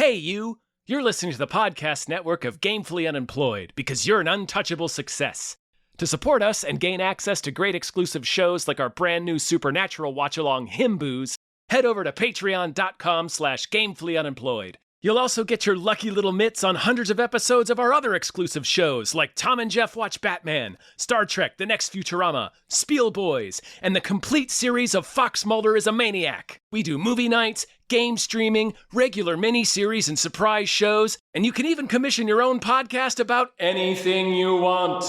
Hey, you! You're listening to the podcast network of Gamefully Unemployed because you're an untouchable success. To support us and gain access to great exclusive shows like our brand new Supernatural watch-along Himboos, head over to patreon.com/gamefullyunemployed. You'll also get your lucky little mitts on hundreds of episodes of our other exclusive shows like Tom and Jeff Watch Batman, Star Trek The Next Futurama, Spiel Boys, and the complete series of Fox Mulder is a Maniac. We do movie nights, game streaming, regular mini-series and surprise shows, and you can even commission your own podcast about anything you want,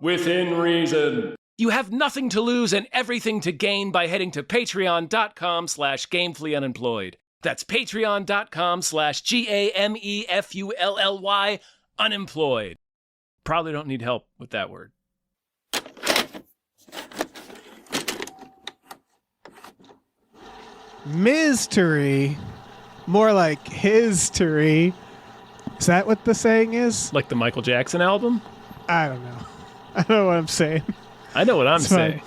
within reason. You have nothing to lose and everything to gain by heading to patreon.com/gamefullyunemployed. That's patreon.com/GAMEFULLY unemployed. Probably don't need help with that word. Mystery. More like history. Is that what the saying is? Like the Michael Jackson album? I don't know. I don't know what I'm saying. I know what I'm saying.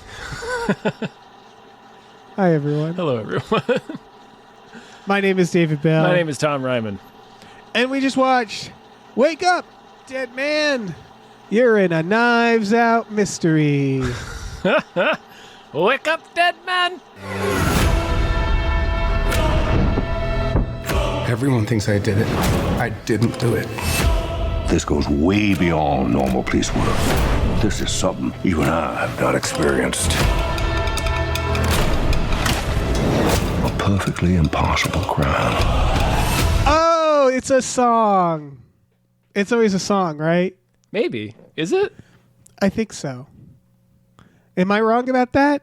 Hi, everyone. Hello, everyone. My name is David Bell. My name is Tom Ryman. And we just watched Wake Up, Dead Man. You're in a Knives Out mystery. Wake up, dead man. Everyone thinks I did it. I didn't do it. This goes way beyond normal police work. This is something even I have not experienced. A perfectly impossible crime. Oh, it's a song. It's always a song, right? Maybe. Is it? I think so. Am I wrong about that?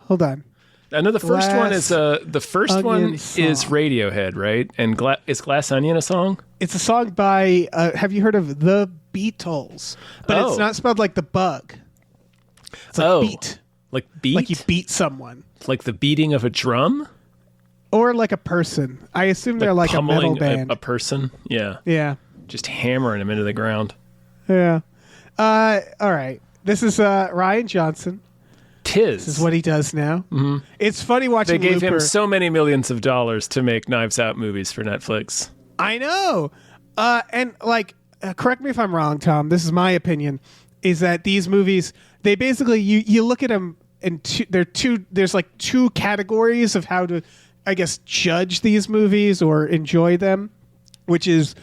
Hold on. I know the first one is Glass Radiohead, right? And is Glass Onion a song? It's a song by, have you heard of The Beatles? But it's not spelled like the bug. It's like beat. Like beat? Like you beat someone. Like the beating of a drum? Or like a person. I assume they're like a metal band. A person? Yeah. Yeah. Just hammering him into the ground. Yeah. All right. This is Rian Johnson. This is what he does now. Mm-hmm. It's funny watching They gave Looper. him so many millions of dollars to make Knives Out movies for Netflix. I know. And like, correct me if I'm wrong, Tom. This is my opinion, is that these movies, they basically, you look at them and there's like two categories of how to, I guess, judge these movies or enjoy them, which is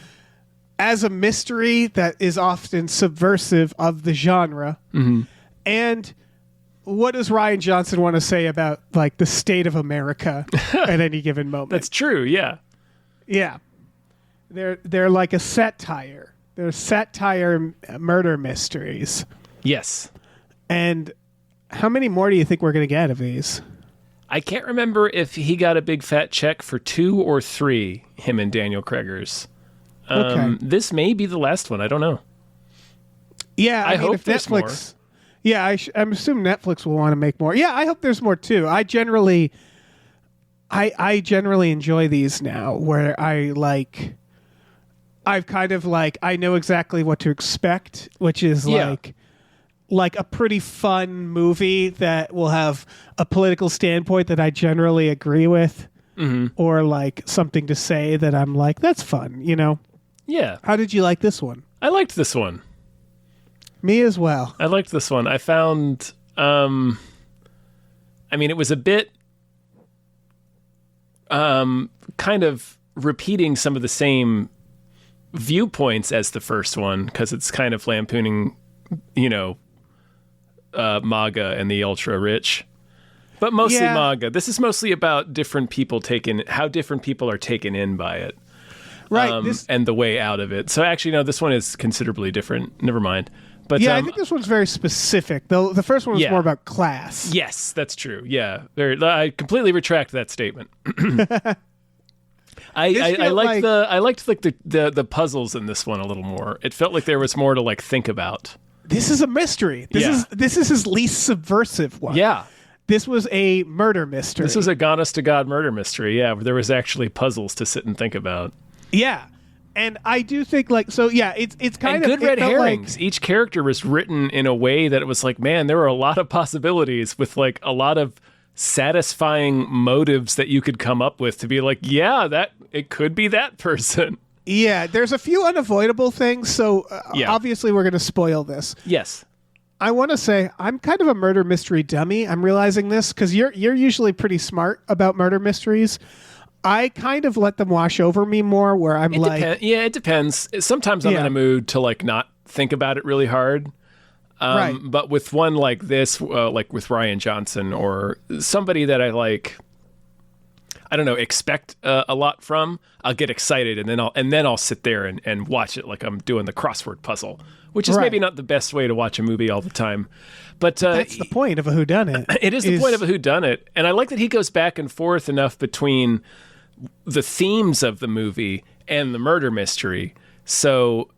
as a mystery that is often subversive of the genre. Mm-hmm. And what does Rian Johnson want to say about like the state of America at any given moment? That's true. Yeah. Yeah. They're like a satire. They're satire murder mysteries. Yes. And how many more do you think we're going to get of these? I can't remember if he got a big fat check for 2 or 3, him and Daniel Craigers. Okay. This may be the last one. I don't know. Yeah. I hope if there's Netflix, more. Yeah, I'm assuming Netflix will want to make more. Yeah, I hope there's more too. I generally enjoy these now, where I've kind of like, I know exactly what to expect, which is like a pretty fun movie that will have a political standpoint that I generally agree with, or like something to say that I'm like, that's fun, you know? Yeah. How did you like this one? I liked this one. Me as well. I liked this one. I found, it was a bit kind of repeating some of the same viewpoints as the first one, because it's kind of lampooning, MAGA and the ultra rich, but mostly MAGA. This is mostly about how different people are taken in by it. Right. And the way out of it. So actually, no, this one is considerably different. Never mind. But yeah, I think this one's very specific. The first one was more about class. Yes, that's true. Yeah, I completely retract that statement. I liked the puzzles in this one a little more. It felt like there was more to like think about. This is a mystery. This is his least subversive one. Yeah. This was a murder mystery. This was a honest to God murder mystery. Yeah, where there was actually puzzles to sit and think about. Yeah. And I do think it's kind of good red herrings. Each character was written in a way that it was like, man, there were a lot of possibilities with like a lot of satisfying motives that you could come up with to be like, yeah, that it could be that person. Yeah, there's a few unavoidable things, so Yeah. obviously we're going to spoil this. Yes. I want to say I'm kind of a murder mystery dummy. I'm realizing this because you're usually pretty smart about murder mysteries. I kind of let them wash over me more, where I'm It depends. Sometimes I'm in a mood to like not think about it really hard. Right. But with one like this, like with Rian Johnson or somebody that I like, I don't know, expect a lot from, I'll get excited and then I'll sit there and watch it like I'm doing the crossword puzzle, which is maybe not the best way to watch a movie all the time. But that's the point of a whodunit. It is the point of a whodunit, and I like that he goes back and forth enough between the themes of the movie and the murder mystery. So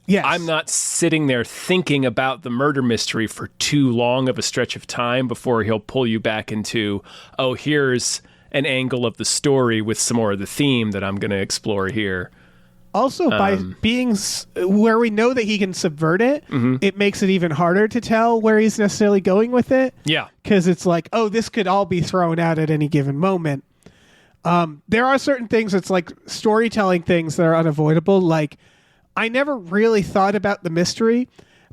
yes. I'm not sitting there thinking about the murder mystery for too long of a stretch of time before he'll pull you back into, oh, here's an angle of the story with some more of the theme that I'm going to explore here. Also, by being where we know that he can subvert it, it makes it even harder to tell where he's necessarily going with it. Yeah. Because it's like, oh, this could all be thrown out at any given moment. There are certain things that's like storytelling things that are unavoidable. Like, I never really thought about the mystery,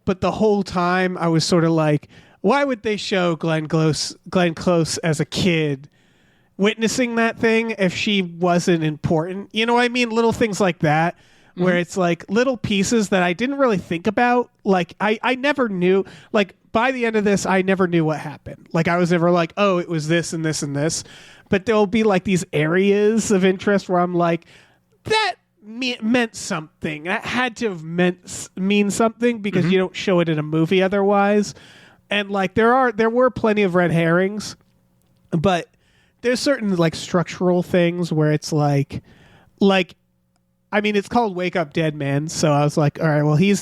but the whole time I was sort of like, why would they show Glenn Close as a kid witnessing that thing if she wasn't important? You know what I mean? Little things like that, where it's like little pieces that I didn't really think about. Like, I never knew, like, by the end of this, I never knew what happened. Like, I was never like, oh, it was this and this and this. But there'll be like these areas of interest where I'm like, that meant something. That had to have mean something, because you don't show it in a movie otherwise. And like there were plenty of red herrings, but there's certain like structural things where it's like I mean, it's called Wake Up Dead Man, so I was like, all right, well, he's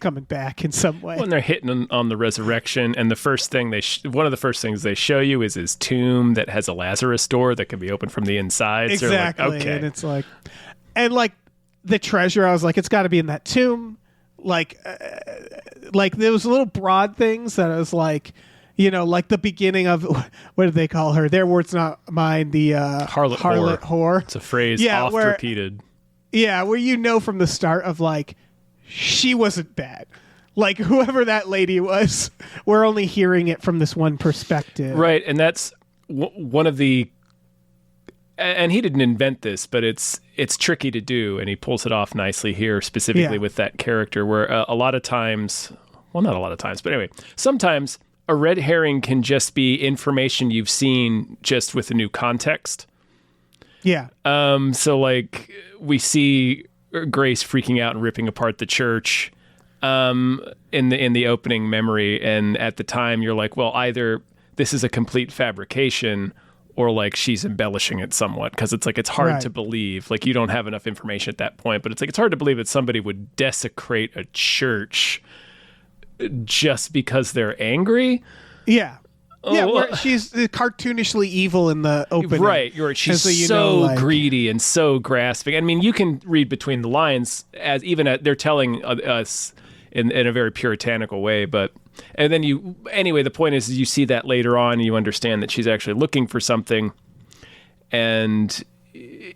coming back in some way. When they're hitting on the resurrection, and the first thing one of the first things they show you is his tomb that has a Lazarus door that can be opened from the inside. Exactly. So like, okay. And it's like, and like the treasure, I was like, it's got to be in that tomb. Like there was little broad things that I was like, you know, like the beginning of, what did they call her? Their words, not mine. The harlot whore. It's a phrase oft repeated. Yeah, where you know from the start of like, she wasn't bad. Like whoever that lady was, we're only hearing it from this one perspective. Right, and that's one of the, and he didn't invent this, but it's tricky to do, and he pulls it off nicely here, specifically with that character, where a lot of times, well, not a lot of times, but anyway, sometimes a red herring can just be information you've seen just with a new context. Yeah. So like we see Grace freaking out and ripping apart the church in the opening memory, and at the time you're like, well, either this is a complete fabrication or like she's embellishing it somewhat, because it's like it's hard to believe. Like you don't have enough information at that point, but it's like it's hard to believe that somebody would desecrate a church just because they're angry. Yeah. Yeah, where she's cartoonishly evil in the opening. Right, you're right. She's so greedy and so grasping. I mean, you can read between the lines as even they're telling us in a very puritanical way. But and then the point is you see that later on, and you understand that she's actually looking for something, and it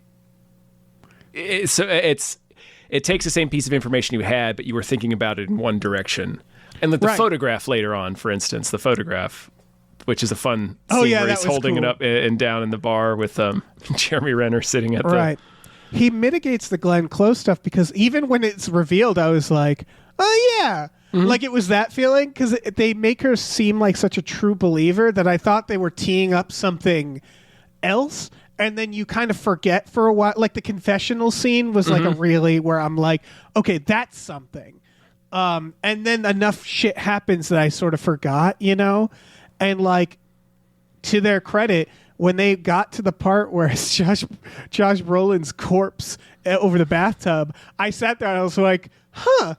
takes the same piece of information you had, but you were thinking about it in one direction. And like the photograph later on, for instance, the photograph, which is a fun scene where he's holding it up and down in the bar with Jeremy Renner sitting at the... Right. He mitigates the Glenn Close stuff, because even when it's revealed, I was like, oh, yeah. Mm-hmm. Like, it was that feeling, because they make her seem like such a true believer that I thought they were teeing up something else, and then you kind of forget for a while. Like, the confessional scene was like a really where I'm like, okay, that's something. And then enough shit happens that I sort of forgot, you know? And like, to their credit, when they got to the part where it's Josh Brolin's corpse over the bathtub, I sat there and I was like, I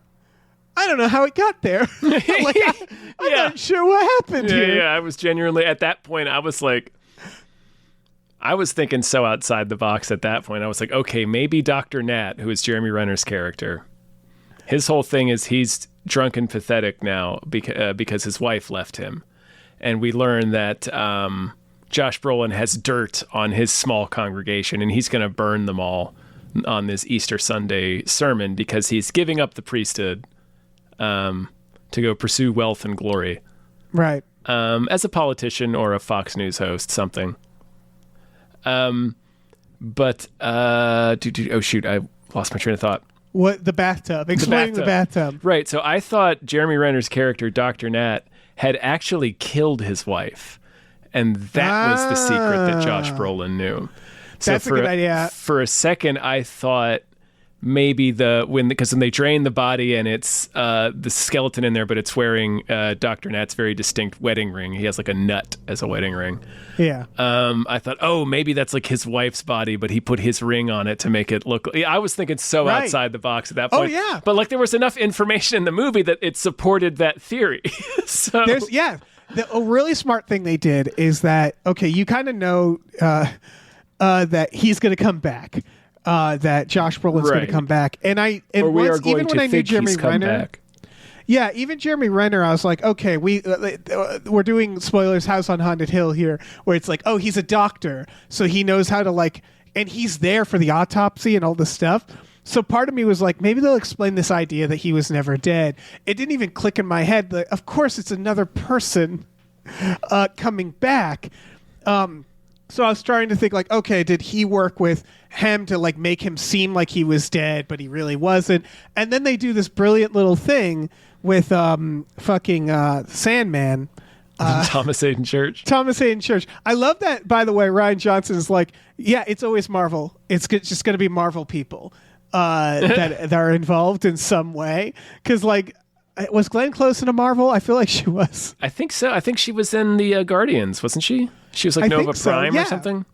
don't know how it got there. Like, I'm not sure what happened here. Yeah, I was genuinely, at that point, I was like, I was thinking so outside the box at that point. I was like, okay, maybe Dr. Nat, who is Jeremy Renner's character, his whole thing is he's drunk and pathetic now because his wife left him. And we learn that Josh Brolin has dirt on his small congregation, and he's going to burn them all on this Easter Sunday sermon because he's giving up the priesthood to go pursue wealth and glory. Right. As a politician or a Fox News host, something. Oh shoot, I lost my train of thought. What, the bathtub? Explaining the bathtub. Right, so I thought Jeremy Renner's character, Dr. Nat, had actually killed his wife. And that was the secret that Josh Brolin knew. So That's a good idea. For a second, I thought maybe because when they drain the body and it's the skeleton in there, but it's wearing Dr. Nat's very distinct wedding ring. He has like a nut as a wedding ring. Yeah. I thought, maybe that's like his wife's body, but he put his ring on it to make it look. I was thinking Right. outside the box at that point. Oh, yeah. But like there was enough information in the movie that it supported that theory. So A really smart thing they did is that, okay, you kind of know that he's going to come back. That Josh Brolin's going to come back, even when I knew Jeremy Renner, even Jeremy Renner, I was like, okay, we're doing spoilers, House on Haunted Hill here, where it's like, oh, he's a doctor, so he knows how to and he's there for the autopsy and all this stuff. So part of me was like, maybe they'll explain this idea that he was never dead. It didn't even click in my head. Of course, it's another person coming back. So I was trying to think okay, did he work with him to make him seem like he was dead, but he really wasn't? And then they do this brilliant little thing with Sandman. Thomas Hayden Church. Thomas Hayden Church. I love that, by the way. Ryan Johnson is like, yeah, it's always Marvel. It's just going to be Marvel people that are involved in some way. Because was Glenn Close in a Marvel? I feel like she was. I think so. I think she was in the Guardians, wasn't she? She was Nova Prime or something.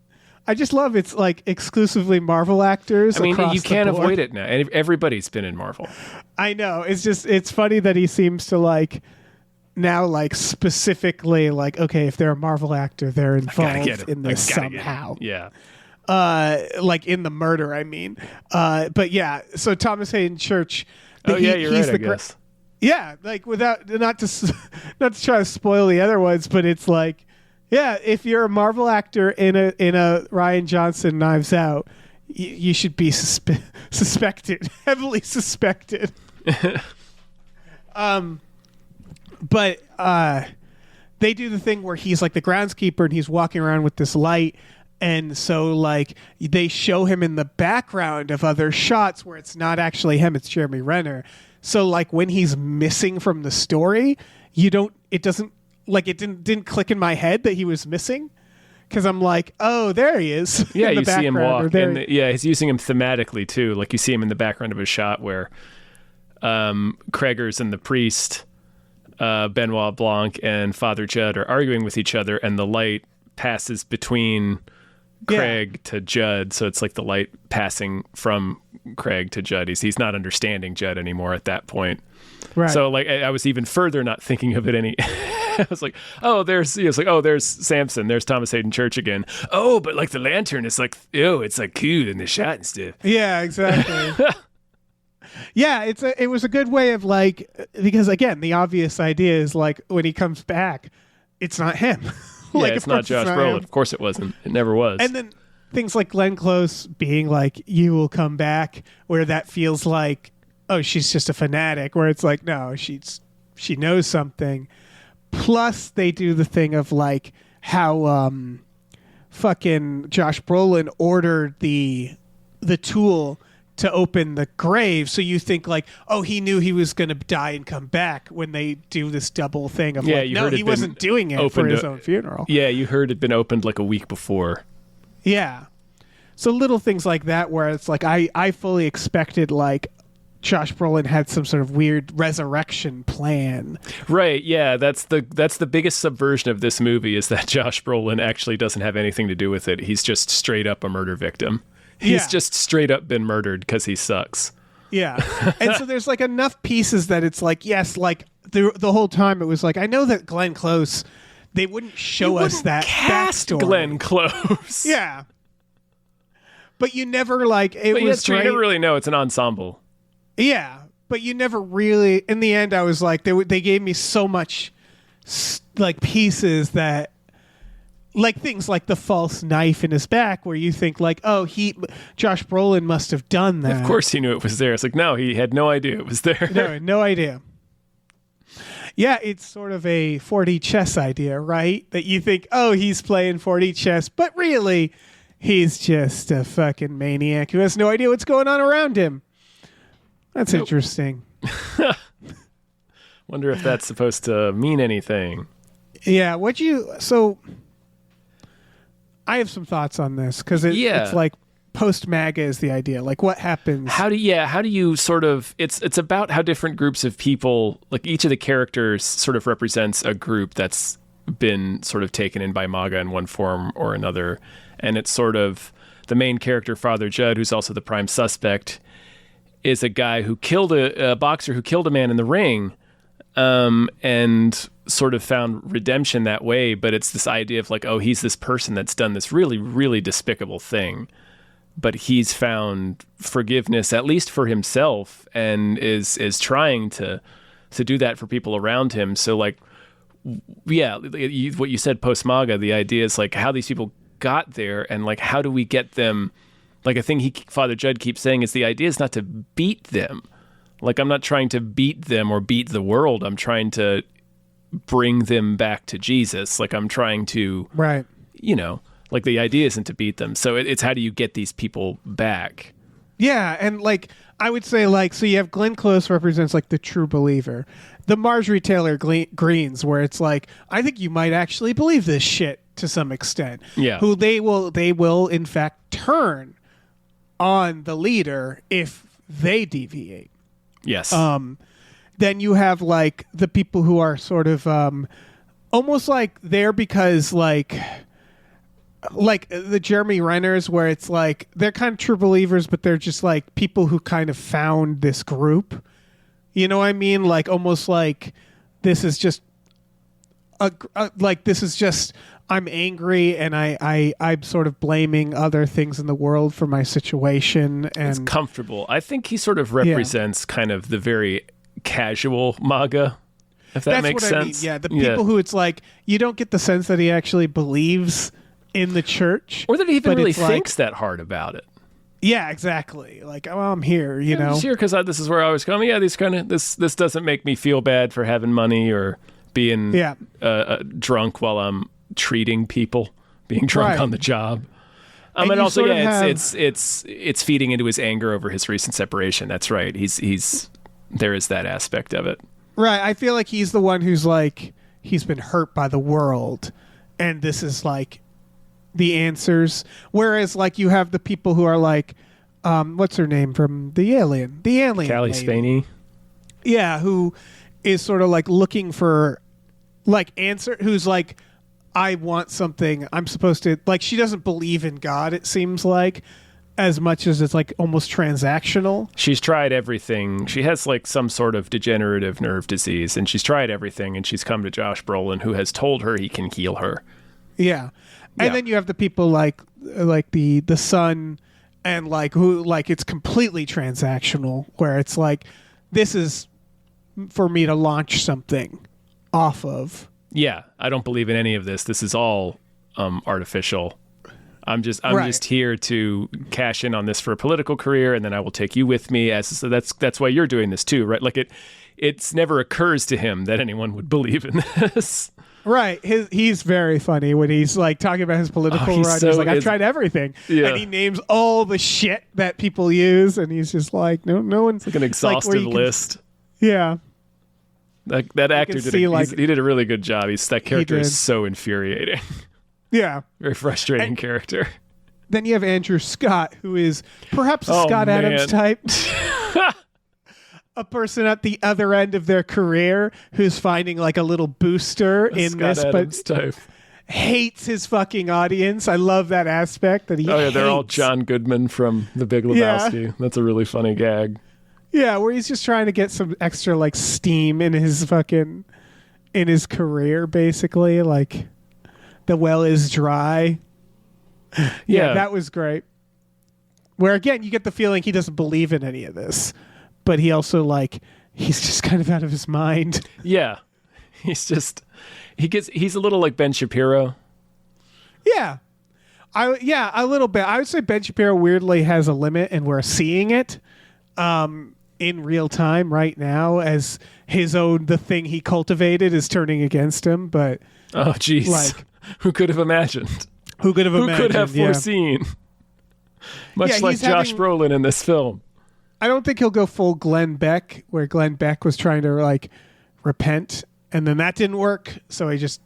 I just love it's exclusively Marvel actors. I mean, across you can't the board. avoid it now. Everybody's been in Marvel. I know. It's funny that he seems to now specifically okay, if they're a Marvel actor, they're involved in this somehow. Yeah. In the murder, I mean. But yeah, so Thomas Hayden Church. You're right, I guess. Yeah, without not to try to spoil the other ones, but it's yeah, if you're a Marvel actor in a Ryan Johnson Knives Out, you should be suspected, heavily suspected. But they do the thing where he's the groundskeeper and he's walking around with this light. And so they show him in the background of other shots where it's not actually him, it's Jeremy Renner. So when he's missing from the story, it didn't click in my head that he was missing. Because I'm oh, there he is. Yeah, in the you see him walk. He's using him thematically too. You see him in the background of a shot where Kreger's and the priest, Benoit Blanc and Father Judd are arguing with each other, and the light passes between Craig to Judd. So it's the light passing from Craig to Judd. He's not understanding Judd anymore at that point. Right. So I was even further not thinking of it any. I was there's Samson, there's Thomas Hayden Church again. Oh, but the lantern is it's cool in the shot and stuff. Yeah, exactly. Yeah, it was a good way of because again, the obvious idea is when he comes back, it's not him. It's not Josh Brolin. Of course it wasn't. It never was. And then things like Glenn Close being you will come back, where that feels oh, she's just a fanatic, where it's no, she knows something. Plus they do the thing of how fucking Josh Brolin ordered the tool to open the grave, so you think oh, he knew he was going to die and come back, when they do this double thing of no, he wasn't doing it for his own funeral. Yeah, you heard it'd been opened a week before. Yeah. So little things like that where it's I fully expected Josh Brolin had some sort of weird resurrection plan. Right, yeah, that's the biggest subversion of this movie, is that Josh Brolin actually doesn't have anything to do with it. He's just straight up a murder victim. He's just straight up been murdered because he sucks. Yeah. And so there's enough pieces that it's yes, the whole time it was I know that Glenn Close, they wouldn't show us that cast backstory. Glenn Close. Yeah. But you never you never really know. It's an ensemble. Yeah, but you never really. In the end, I was they gave me so much pieces that like things like the false knife in his back, where you think like, oh, Josh Brolin must have done that. Of course he knew it was there. It's like, no, he had no idea it was there. No idea. Yeah, it's sort of a 4D chess idea, right? That you think, oh, he's playing 4D chess, but really, he's just a fucking maniac who has no idea what's going on around him. That's interesting. Wonder if that's supposed to mean anything. Yeah, so I have some thoughts on this because it's like post MAGA is the idea. Like, what happens? How do you sort of? It's about how different groups of people, like each of the characters, sort of represents a group that's been sort of taken in by MAGA in one form or another, and it's sort of the main character, Father Judd, who's also the prime suspect, is a guy who killed a boxer who killed a man in the ring, and sort of found redemption that way. But it's this idea of like, oh, he's this person that's done this really, really despicable thing, but he's found forgiveness, at least for himself, and is trying to do that for people around him. So like, yeah, what you said post MAGA, the idea is like how these people got there, and like how do we get them? Like a thing Father Judd keeps saying is the idea is not to beat them. Like, I'm not trying to beat them or beat the world. I'm trying to bring them back to Jesus. Like, I'm trying to, right. Like the idea isn't to beat them. So it's how do you get these people back? Yeah, and like I would say, like, so you have Glenn Close represents like the true believer, the Marjorie Taylor Greens, where it's like, I think you might actually believe this shit to some extent. Yeah, who they will in fact turn on the leader if they deviate. Yes. Then you have like the people who are sort of almost like there because like the Jeremy Renners, where it's like they're kind of true believers, but they're just like people who kind of found this group. You know what I mean? Like almost like this is just I'm angry and I'm sort of blaming other things in the world for my situation. And it's comfortable. I think he sort of represents kind of the very casual MAGA, if that makes sense. I mean. Yeah, the people who it's like, you don't get the sense that he actually believes in the church. Or that he even really thinks that hard about it. Yeah, exactly. Like, oh, I'm here, you know. I'm here because this is where I was coming. Yeah, this doesn't make me feel bad for having money or being drunk while I'm treating people, being drunk on the job. And also, it's feeding into his anger over his recent separation. That's right. There is that aspect of it. Right. I feel like he's the one who's like, he's been hurt by the world, and this is like the answers. Whereas like you have the people who are like, what's her name from The Alien? The Alien. Callie Spaney. Yeah, who is sort of like looking for like answer, who's like, I want something. I'm supposed to, like, she doesn't believe in God, it seems like, as much as it's like almost transactional. She's tried everything. She has like some sort of degenerative nerve disease, and she's tried everything, and she's come to Josh Brolin, who has told her he can heal her. Yeah. And then you have the people like the son, and like who like it's completely transactional, where it's like, this is for me to launch something off of. Yeah, I don't believe in any of this. This is all artificial. I'm just here to cash in on this for a political career, and then I will take you with me. So that's why you're doing this too, right? Like it's never occurs to him that anyone would believe in this. Right. He's very funny when he's like talking about his political run. He's like, I've tried everything. Yeah. And he names all the shit that people use, and he's just like, no one's like an exhaustive list. Yeah. That actor he did a really good job. That character is so infuriating. Yeah. Very frustrating character. Then you have Andrew Scott, who is perhaps a Scott Adams type. A person at the other end of their career who's finding like a little booster in Scott this, Adams but type. Hates his fucking audience. I love that aspect that he hates. They're all John Goodman from The Big Lebowski. Yeah. That's a really funny gag. Yeah, where he's just trying to get some extra like steam in his career, basically. Like, the well is dry. Yeah, that was great. Where again, you get the feeling he doesn't believe in any of this, but he also he's just kind of out of his mind. Yeah, he's a little like Ben Shapiro. Yeah. A little bit. I would say Ben Shapiro weirdly has a limit, and we're seeing it in real time right now as the thing he cultivated is turning against him. But Oh, geez. Like, who could have imagined? who could have Who imagined? could have Yeah. foreseen? Much Yeah, like he's Josh having- Brolin in this film. I don't think he'll go full Glenn Beck, where Glenn Beck was trying to like repent, and then that didn't work. So he just.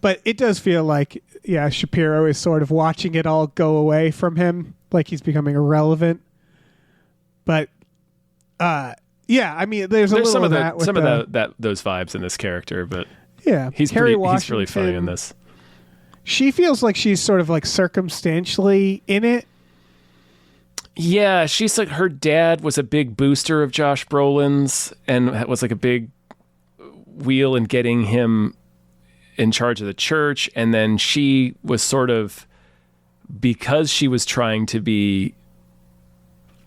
But it does feel like, yeah, Shapiro is sort of watching it all go away from him, like he's becoming irrelevant. But, yeah, I mean, there's a There's little some of of that. those vibes in this character, but yeah, he's Kerry really funny in Washington, this. She feels like she's sort of like circumstantially in it. Yeah, she's like, her dad was a big booster of Josh Brolin's and was like a big wheel in getting him in charge of the church. And then she was sort of, because she was trying to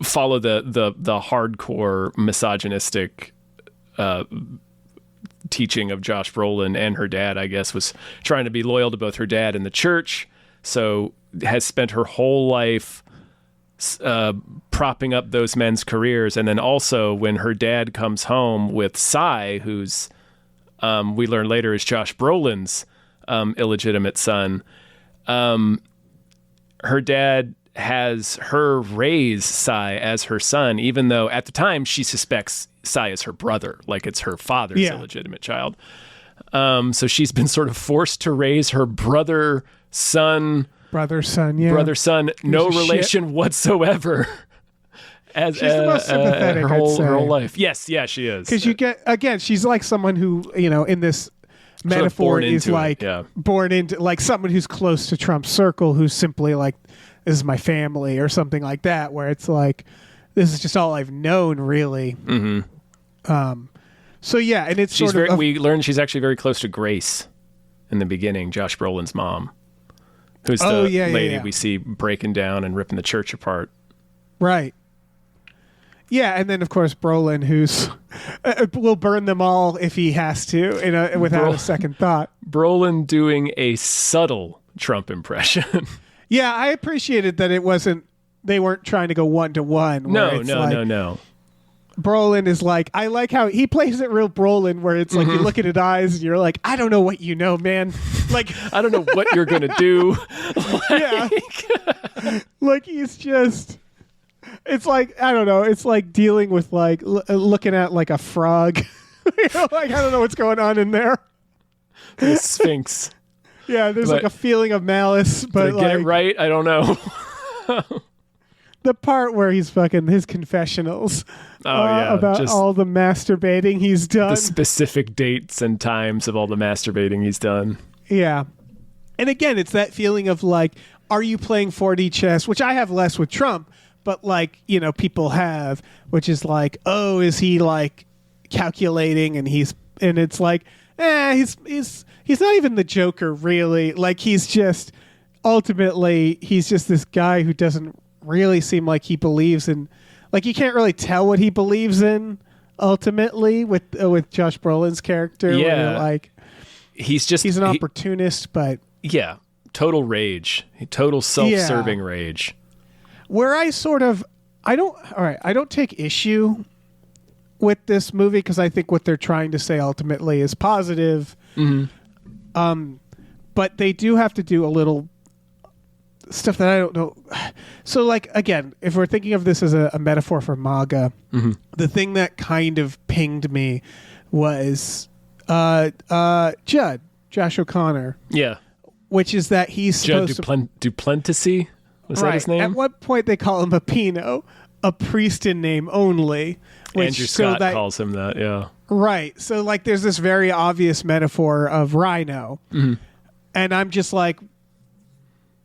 follow the hardcore misogynistic teaching of Josh Brolin, and her dad, I guess, was trying to be loyal to both her dad and the church. So has spent her whole life propping up those men's careers. And then also when her dad comes home with Cy, who's we learn later is Josh Brolin's illegitimate son, her dad has her raise Cy as her son, even though at the time she suspects Cy is her brother, like it's her father's illegitimate child. So she's been sort of forced to raise her brother son, no relation whatsoever. She's the most sympathetic, her whole I'd say. life. Yes, she is. Because you get, again, she's like someone who, in this metaphor born is into it, like yeah. born into, like someone who's close to Trump's circle, who's simply like, this is my family or something like that, where it's like, this is just all I've known, really. Mm-hmm. So yeah, and it's She's sort of we learned she's actually very close to Grace in the beginning, Josh Brolin's mom, who's the lady we see breaking down and ripping the church apart. Right. Yeah, and then of course Brolin, who's will burn them all if he has to, without a second thought. Brolin doing a subtle Trump impression. Yeah, I appreciated that they weren't trying to go 1-to-1. No. Brolin is like, I like how he plays it real Brolin, where it's like you look at his eyes and you're like, I don't know what you know, man. Like, I don't know what you're gonna do. yeah, like he's just. It's like, I don't know. It's like dealing with like looking at like a frog. Like I don't know what's going on in there. The Sphinx. Yeah, there's like a feeling of malice, but Did I get it right? I don't know. The part where he's fucking his confessionals about just all the masturbating he's done. the specific dates and times of all the masturbating he's done. Yeah. And again, it's that feeling of like, are you playing 4D chess, which I have less with Trump, but like, people have, which is like, oh, is he like calculating, and it's like, he's not even the Joker, really. Like, he's just this guy who doesn't really seem like he believes in, like, you can't really tell what he believes in ultimately with Josh Brolin's character. Yeah. Where, like, he's an opportunist, but yeah, total rage, total self-serving rage. Where I don't take issue with this movie, because I think what they're trying to say ultimately is positive. Mm-hmm. But they do have to do a little stuff that I don't know. So, like, again, if we're thinking of this as a metaphor for MAGA, the thing that kind of pinged me was Josh O'Connor. Yeah. Which is that he's Judd supposed Duplessis? Was that his name? At what point they call him a Pino, a priest in name only. Which, Andrew Scott calls him that, yeah. Right. So, like, there's this very obvious metaphor of Rhino. Mm-hmm. And I'm just like,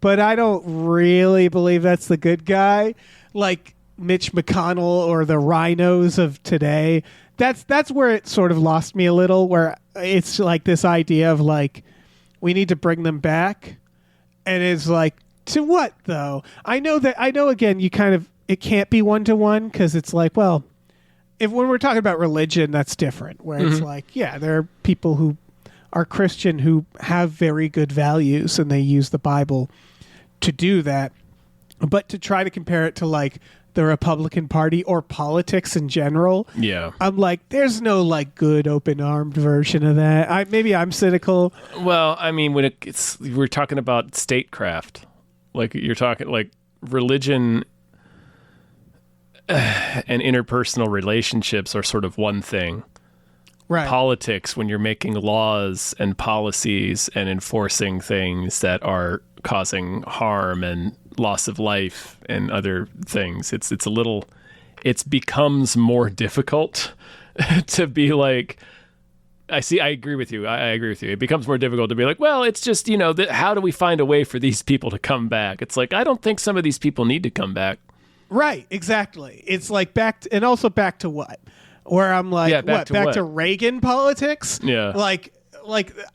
but I don't really believe that's the good guy. Like Mitch McConnell or the rhinos of today. That's where it sort of lost me a little, where it's like this idea of like, we need to bring them back. And it's like, to what though? I know again, it can't be 1-to-1, because it's like, well, when we're talking about religion, that's different, where it's like, yeah, there are people who are Christian who have very good values and they use the Bible to do that. But to try to compare it to like the Republican Party or politics in general, Yeah. I'm like, there's no like good open-armed version of that. Maybe I'm cynical. Well, I mean, when we're talking about statecraft, like you're talking like religion and interpersonal relationships are sort of one thing. Right. Politics, when you're making laws and policies and enforcing things that are causing harm and loss of life and other things, it becomes more difficult to be like, I agree with you. I agree with you. It becomes more difficult to be like, well, it's just, how do we find a way for these people to come back? It's like, I don't think some of these people need to come back. Right, exactly. It's like back to what? Where I'm like, Yeah, back to Reagan politics? Yeah. Like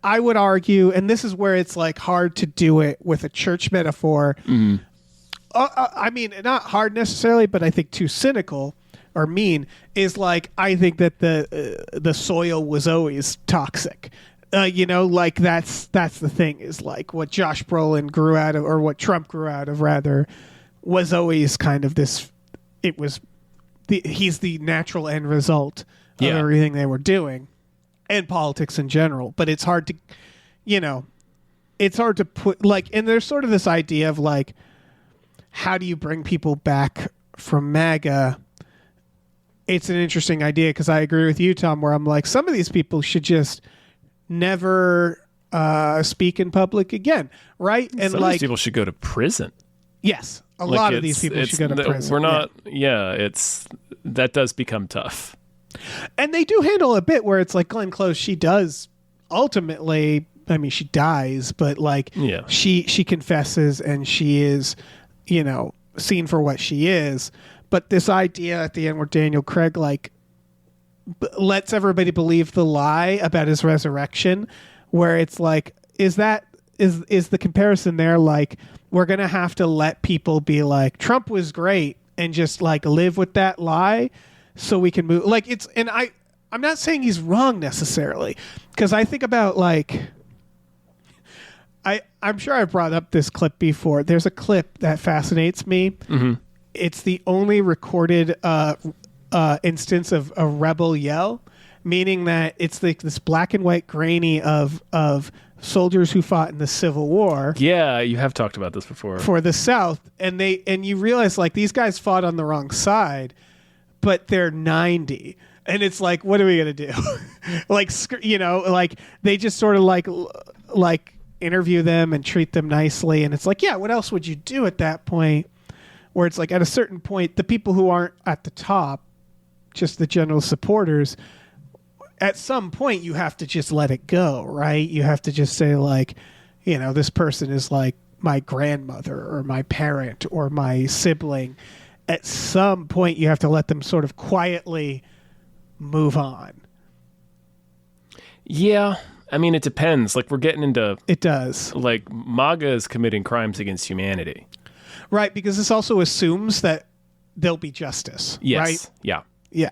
I would argue, and this is where it's like hard to do it with a church metaphor. Mm-hmm. I mean, not hard necessarily, but I think too cynical or mean is like, I think that the soil was always toxic. Like that's the thing, is like what Josh Brolin grew out of, or what Trump grew out of rather, was always kind of this. It was he's the natural end result of everything they were doing, and politics in general. But it's hard to, it's hard to put like, and there's sort of this idea of like, how do you bring people back from MAGA? It's an interesting idea, because I agree with you, Tom, where I'm like, some of these people should just never speak in public again, right? And Some like, of these people should go to prison. yes, a lot of these people should go to prison. We're not, that does become tough. And they do handle a bit where it's like Glenn Close, she does ultimately, I mean, she dies, but like she confesses and she is, seen for what she is. But this idea at the end where Daniel Craig like lets everybody believe the lie about his resurrection, where it's like, is the comparison there like, we're going to have to let people be like, Trump was great, and just like live with that lie so we can move. Like it's, and I'm not saying he's wrong necessarily, because I think about like, I'm sure I've brought up this clip before. There's a clip that fascinates me. Mm-hmm. It's the only recorded instance of a rebel yell, meaning that it's like this black and white grainy of soldiers who fought in the Civil War. Yeah, you have talked about this before. For the South, and you realize like these guys fought on the wrong side, but they're 90. And it's like, what are we going to do? like, like they just sort of like interview them and treat them nicely. And it's like, yeah, what else would you do at that point? Where it's like at a certain point, the people who aren't at the top, just the general supporters, at some point you have to just let it go, right? You have to just say like, this person is like my grandmother or my parent or my sibling. At some point you have to let them sort of quietly move on. Yeah. I mean, it depends. Like, we're getting into... It does. Like, MAGA is committing crimes against humanity. Right, because this also assumes that there'll be justice, yes. right? Yeah. Yeah.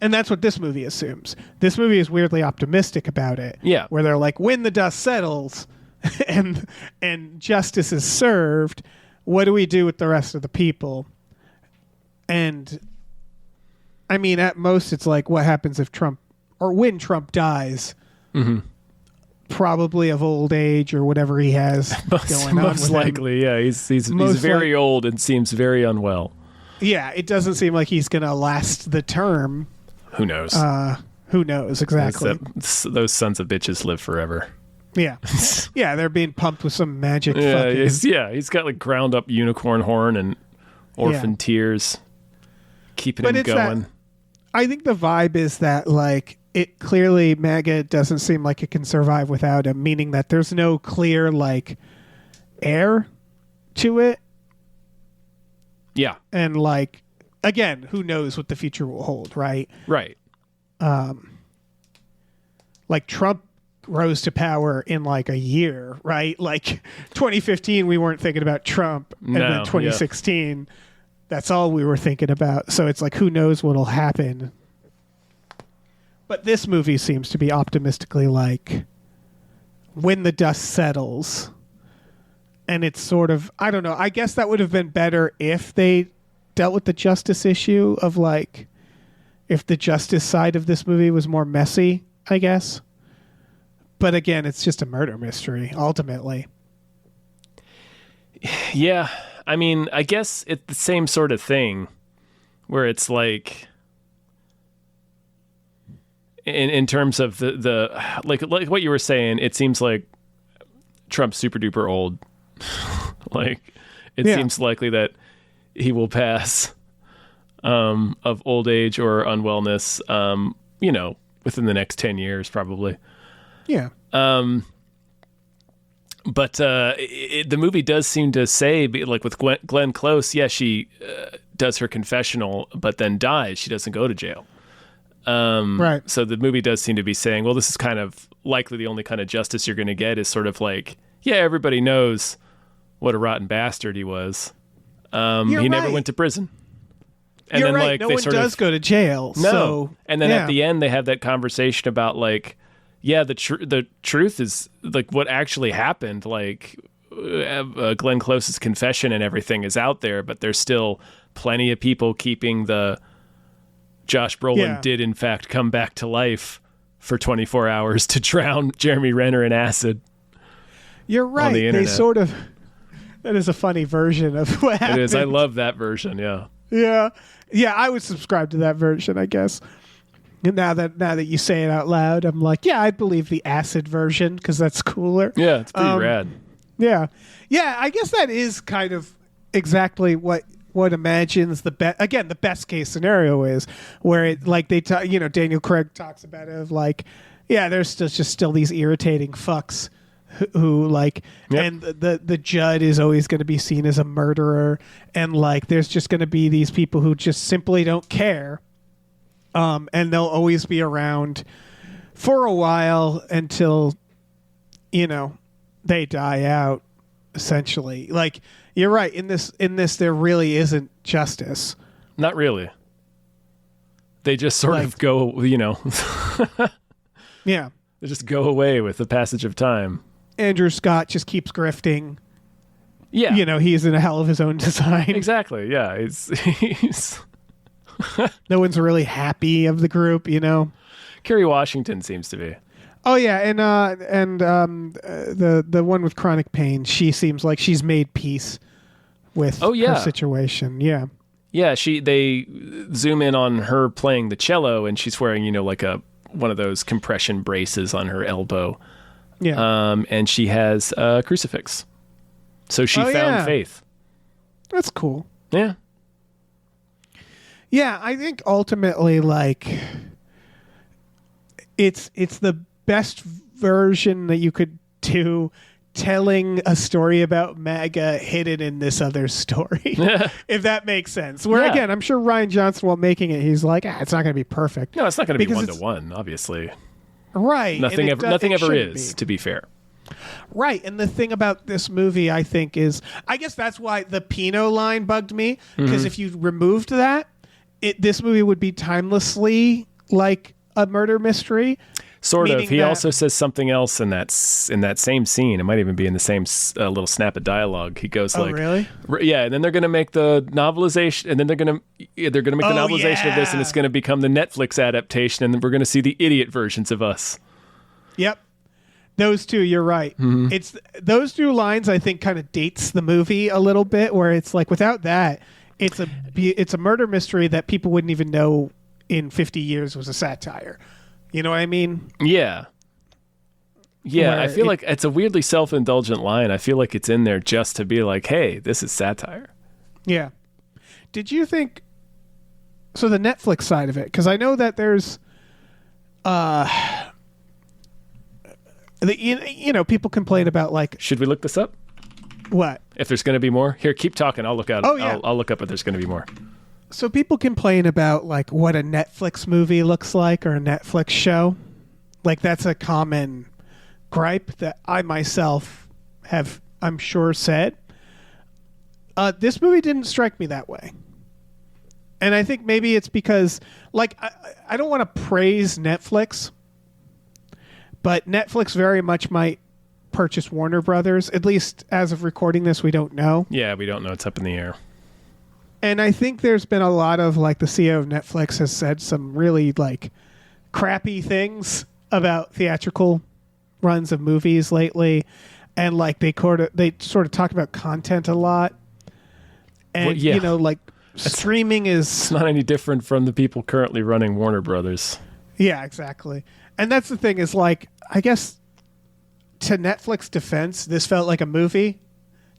And that's what this movie assumes. This movie is weirdly optimistic about it. Yeah. Where they're like, when the dust settles and justice is served, what do we do with the rest of the people? And, I mean, at most, it's like, what happens if Trump... Or when Trump dies... Mm-hmm. Probably of old age or whatever he has going on. Most likely, yeah. He's very old and seems very unwell. Yeah, it doesn't seem like he's going to last the term. Who knows? Who knows exactly? Those sons of bitches live forever. Yeah, yeah. They're being pumped with some magic. He's got like ground up unicorn horn and orphan tears, keeping him going. I think the vibe is that like. It clearly, MAGA doesn't seem like it can survive without him, meaning that there's no clear, like, air to it. Yeah. And, like, again, who knows what the future will hold, right? Right. Like, Trump rose to power in, like, a year, right? Like, 2015, we weren't thinking about Trump. And then 2016, that's all we were thinking about. So it's like, who knows what'll happen. But this movie seems to be optimistically like, when the dust settles. And it's sort of, I don't know, I guess that would have been better if they dealt with the justice issue of like, if the justice side of this movie was more messy, I guess. But again, it's just a murder mystery, ultimately. Yeah, I mean, I guess it's the same sort of thing where it's like in terms of the like what you were saying, it seems like Trump's super duper old. Like it seems likely that he will pass of old age or unwellness, within the next 10 years, probably. Yeah. But the movie does seem to say, like with Glenn Close, she does her confessional, but then dies. She doesn't go to jail. Right. So the movie does seem to be saying, well, this is kind of likely the only kind of justice you're going to get is sort of like, everybody knows what a rotten bastard he was. He never went to prison. And You're then right. like No they one sort does of go to jail. No. So, and then at the end, they have that conversation about like, the truth is like what actually happened. Like Glenn Close's confession and everything is out there, but there's still plenty of people keeping the Josh Brolin did in fact come back to life for 24 hours to drown Jeremy Renner in acid. You're right. On the internet. They sort of. That is a funny version of what happened. It is. I love that version. Yeah. Yeah. Yeah, I would subscribe to that version, I guess. Now that you say it out loud, I'm like, yeah, I'd believe the acid version because that's cooler. Yeah, it's pretty rad. Yeah. Yeah, I guess that is kind of exactly what imagines the best case scenario is, where it like Daniel Craig talks about it of like, there's just still these irritating fucks who like, and the Judd is always going to be seen as a murderer, and like there's just going to be these people who just simply don't care, and they'll always be around for a while until they die out, essentially. Like you're right, in this there really isn't justice. Not really. They just sort of go, Yeah, they just go away with the passage of time. Andrew Scott just keeps grifting. Yeah. He's in a hell of his own design. Exactly. Yeah. He's No one's really happy of the group, Kerry Washington seems to be. Oh yeah, and the one with chronic pain, she seems like she's made peace with her situation. Yeah. Yeah, they zoom in on her playing the cello, and she's wearing, like one of those compression braces on her elbow. Yeah. And she has a crucifix. So she found faith. That's cool. Yeah. Yeah, I think ultimately, like, it's the best version that you could do, telling a story about MAGA hidden in this other story, if that makes sense. Where again, I'm sure Rian Johnson, while making it, he's like, it's not going to be perfect. No, it's not going to be 1-to-1, obviously. Right. Nothing ever is, to be fair. Right. And the thing about this movie, I think, is, I guess that's why the Pinot line bugged me, because if you removed that, this movie would be timelessly like a murder mystery. Sort of. He also says something else in that same scene. It might even be in the same little snap of dialogue. He goes like, really? Yeah, and then they're going to make the novelization, and then they're going to make the novelization of this, and it's going to become the Netflix adaptation, and then we're going to see the idiot versions of us. Yep. Those two, you're right. Mm-hmm. It's those two lines, I think, kind of dates the movie a little bit, where it's like, without that, it's a murder mystery that people wouldn't even know in 50 years was a satire. You know what I mean? Yeah. Yeah, I feel like it's a weirdly self-indulgent line. I feel like it's in there just to be like, hey, this is satire. Yeah. Did you think... So the Netflix side of it, because I know that there's... people complain about like... Should we look this up? What? If there's going to be more? Here, keep talking. I'll look out. Oh, yeah. I'll look up if there's going to be more. So people complain about like what a Netflix movie looks like or a Netflix show. Like that's a common gripe that I myself have, I'm sure, said. This movie didn't strike me that way. And I think maybe it's because, like, I don't want to praise Netflix, but Netflix very much might purchased Warner Brothers. At least as of recording this, we don't know. Yeah, we don't know. It's up in the air. And I think there's been a lot of like the CEO of Netflix has said some really like crappy things about theatrical runs of movies lately, and like they sort of talk about content a lot. And Well, yeah. you know, like streaming is It's not any different from the people currently running Warner Brothers. yeah, exactly. And that's the thing is like I guess to Netflix defense, this felt like a movie.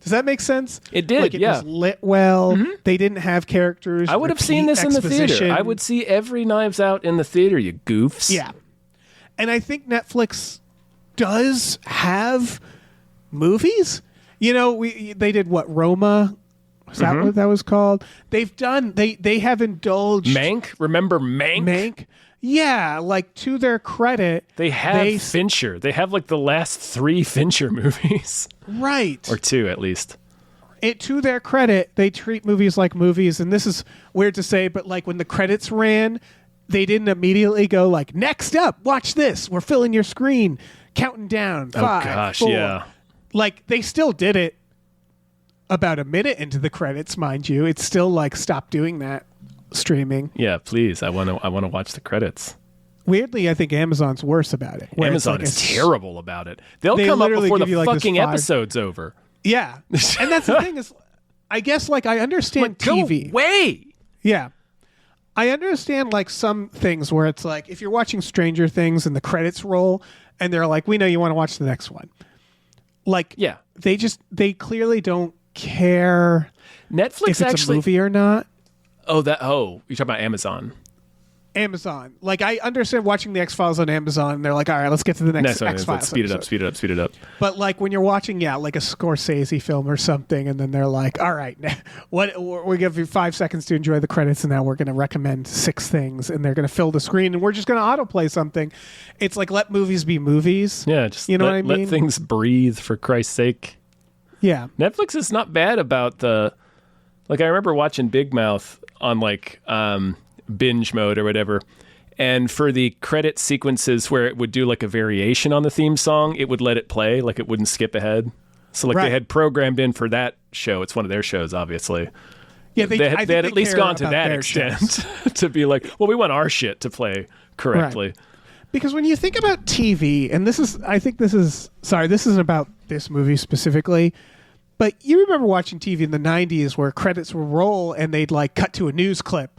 Does that make sense? It did, Like it yeah. was lit well. They didn't have characters. I would have seen this in the theater. exposition. I would see every Knives Out in the theater, you goofs. Yeah. And I think Netflix does have movies. You know, they did what, Roma? Is that what that was called? They've done they have indulged Mank? Remember Mank? Mank. Yeah, like to their credit, They have Fincher. They have like the last 3 Fincher movies. right. Or 2 at least. It to their credit, they treat movies like movies, and this is weird to say, but like when the credits ran, they didn't immediately go like, "Next up, watch this. We're filling your screen, counting down 5, gosh, 4." yeah. Like they still did it about a minute into the credits, mind you. It's still like stop doing that streaming. Yeah, please. I want to watch the credits. Weirdly, I think Amazon's worse about it. where it's Amazon like is a- terrible about it. They'll They come up literally before give the you, like, this fucking 5 episode's over. Yeah, and that's the thing is, I guess like I understand Go TV. away. Yeah. I understand like some things where it's like if you're watching Stranger Things and the credits roll and they're like, we know you want to watch the next one. Like, Yeah. they clearly don't care Netflix if it's actually a movie or not. you're talking about Amazon. Amazon. Like, I understand watching the X-Files on Amazon and they're like, all right, let's get to the next Next one, X-Files. let's speed it up, episode. speed it up. But like when you're watching, like a Scorsese film or something, and then they're like, "All right, we give you 5 seconds to enjoy the credits, and now we're going to recommend 6 things, and they're going to fill the screen, and we're just going to autoplay something." It's like let movies be movies. Yeah, just you know let, what I mean. let things breathe for Christ's sake. Yeah, Netflix is not bad about like I remember watching Big Mouth on like binge mode or whatever. And for the credit sequences where it would do like a variation on the theme song, it would let it play, like it wouldn't skip ahead. So like Right. they had programmed in for that show. It's one of their shows, obviously. yeah. They I think had at least care gone to about that their extent shows. to be like, well, we want our shit to play correctly. Because when you think about TV, and this isn't about this movie specifically, but you remember watching TV in the 90s where credits would roll and they'd like cut to a news clip.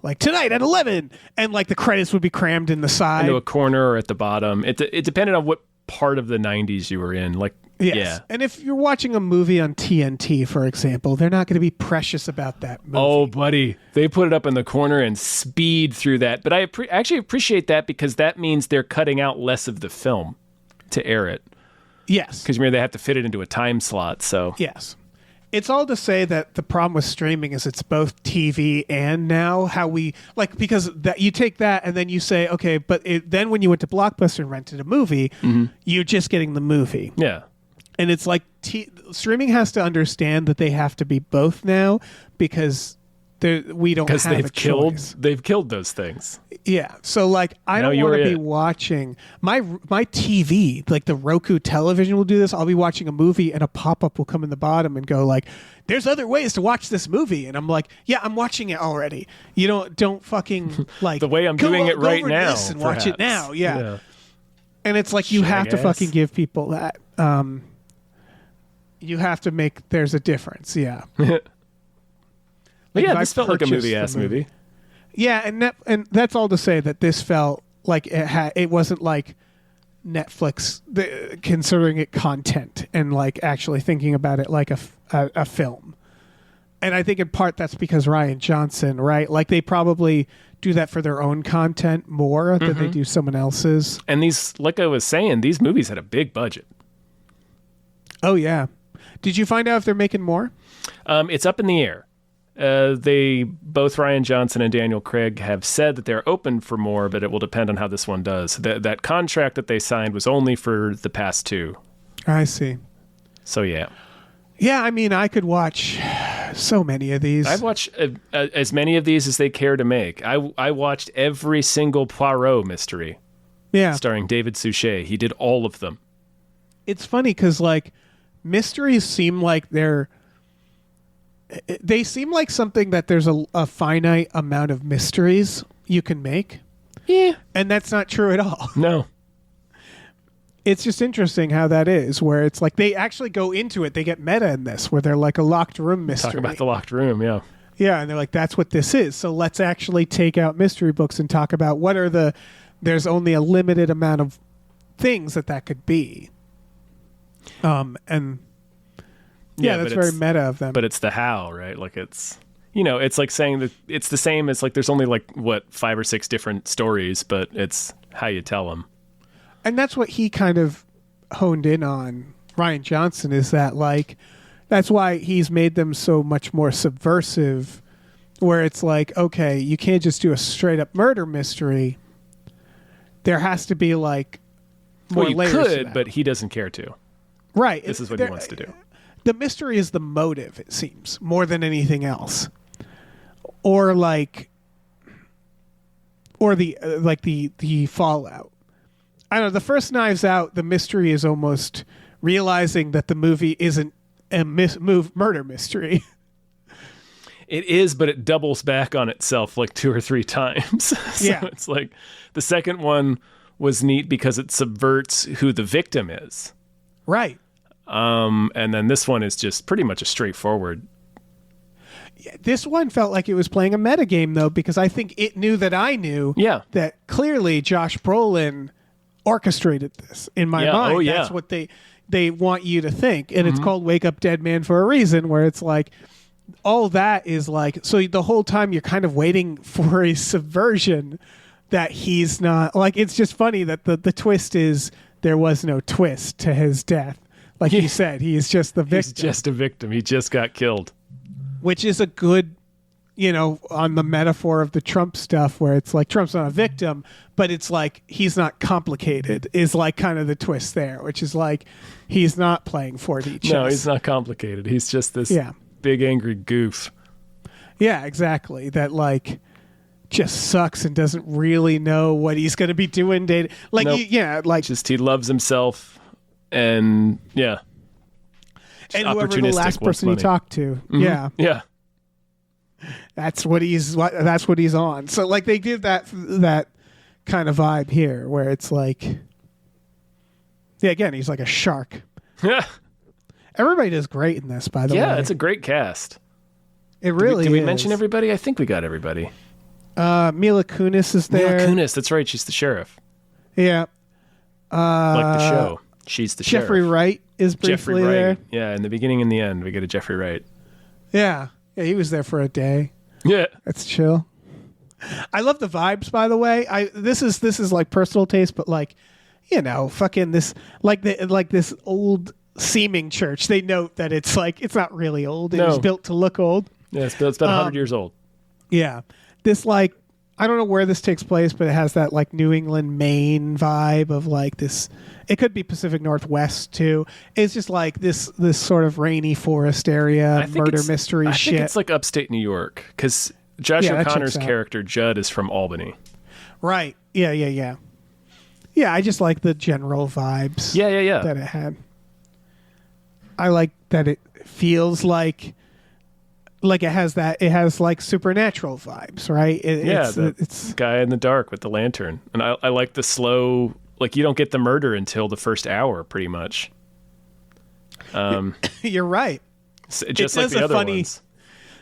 Like tonight at 11, and like the credits would be crammed in the side. Into a corner or at the bottom. It depended on what part of the 90s you were in. Like, Yes. yeah. And if you're watching a movie on TNT, for example, they're not going to be precious about that movie. Oh, buddy. They put it up in the corner and speed through that. But I actually appreciate that because that means they're cutting out less of the film to air it. Yes. Because they have to fit it into a time slot. So Yes. It's all to say that the problem with streaming is it's both TV and now how we like because that you take that and then you say okay, but then when you went to Blockbuster and rented a movie, you're just getting the movie, yeah. and it's like streaming has to understand that they have to be both now because we don't have Because a choice. they've killed those things. Yeah. So like I Now don't you're want to be it. watching my TV, like the Roku television will do this. I'll be watching a movie and a pop-up will come in the bottom and go like, there's other ways to watch this movie. And I'm like, yeah, I'm watching it already. You don't fucking like The way I'm go doing it go right over to now, this and watch it perhaps. now. Yeah. And it's like you Should I have to guess? fucking give people that. You have to make there's a difference. Yeah. But Like, yeah, if I this felt like a purchased the movie-ass movie. Yeah, and that's all to say that this felt like it wasn't like Netflix considering it content and like actually thinking about it like a film. And I think in part that's because Rian Johnson, right? Like they probably do that for their own content more than they do someone else's. And these, like I was saying, these movies had a big budget. Oh yeah. Did you find out if they're making more? It's up in the air. Both Rian Johnson and Daniel Craig have said that they're open for more, but it will depend on how this one does. That contract that they signed was only for the past 2. I see. So yeah. Yeah, I mean, I could watch so many of these. I've watched as many of these as they care to make. I watched every single Poirot mystery yeah. starring David Suchet. He did all of them. it's funny because like mysteries seem like they seem like something that there's a finite amount of mysteries you can make. Yeah. And that's not true at all. No. It's just interesting how that is, where it's like they actually go into it. They get meta in this, where they're like a locked room mystery. Talk about the locked room, yeah. Yeah, and they're like, that's what this is. So let's actually take out mystery books and talk about what are there's only a limited amount of things that could be. And yeah, that's very meta of them. But it's the how, right? Like it's, it's like saying that it's the same as like there's only like, 5 or 6 different stories, but it's how you tell them. And that's what he kind of honed in on, Rian Johnson, is that like, that's why he's made them so much more subversive, where it's like, okay, you can't just do a straight up murder mystery. There has to be like more you layers to could, that. but he doesn't care to. Right. This is what he wants to do. The mystery is the motive, it seems, more than anything else. Or like, or the the fallout. I don't know. The first Knives Out, the mystery is almost realizing that the movie isn't a murder mystery. It is, but it doubles back on itself like 2 or 3 times. So Yeah. it's like the second one was neat because it subverts who the victim is. Right. And then this one is just pretty much a straightforward. This one felt like it was playing a metagame, though, because I think it knew that I knew that clearly Josh Brolin orchestrated this in my mind. Oh, yeah. That's what they want you to think. And it's called Wake Up Dead Man for a reason, where it's like, all that is like, so the whole time you're kind of waiting for a subversion that he's not, like, it's just funny that the twist is there was no twist to his death. Like you said, he's just the victim. He's just a victim. He just got killed. Which is a good, on the metaphor of the Trump stuff, where it's like Trump's not a victim, but it's like he's not complicated, is like kind of the twist there, which is like he's not playing 4D chess. No, he's not complicated. He's just this big angry goof. Yeah, exactly. That like just sucks and doesn't really know what he's going to be doing day. Like, Nope. like just he loves himself, and and whoever the last person he talked to, yeah, that's what he's on. So like they give that kind of vibe here, where it's like, again, he's like a shark. Yeah. Everybody does great in this, by the way. Yeah, it's a great cast. It really Did we is. mention everybody? I think we got everybody. Mila Kunis is there. Mila Kunis, that's right. She's the sheriff. Yeah. Like the show. She's the Jeffrey sheriff. Wright is briefly Jeffrey Wright. there. Yeah, in the beginning and the end, we get a Jeffrey Wright. Yeah. Yeah, he was there for a day. Yeah. That's chill. I love the vibes, by the way. This is like personal taste, but like, fucking this like this old seeming church. They note that it's like it's not really old. It was built to look old. Yeah, it's about 100 years old. Yeah. This like I don't know where this takes place, but it has that like New England, Maine vibe of like this. It could be Pacific Northwest too. It's just like this sort of rainy forest area, murder mystery shit. I think it's like upstate New York because Josh O'Connor's character Judd is from Albany. Right. Yeah. Yeah. I just like the general vibes. Yeah. That it had. I like that it feels like it has like supernatural vibes, right? It's guy in the dark with the lantern, and I like the slow. Like you don't get the murder until the first hour, pretty much. You're right. Just like the other ones.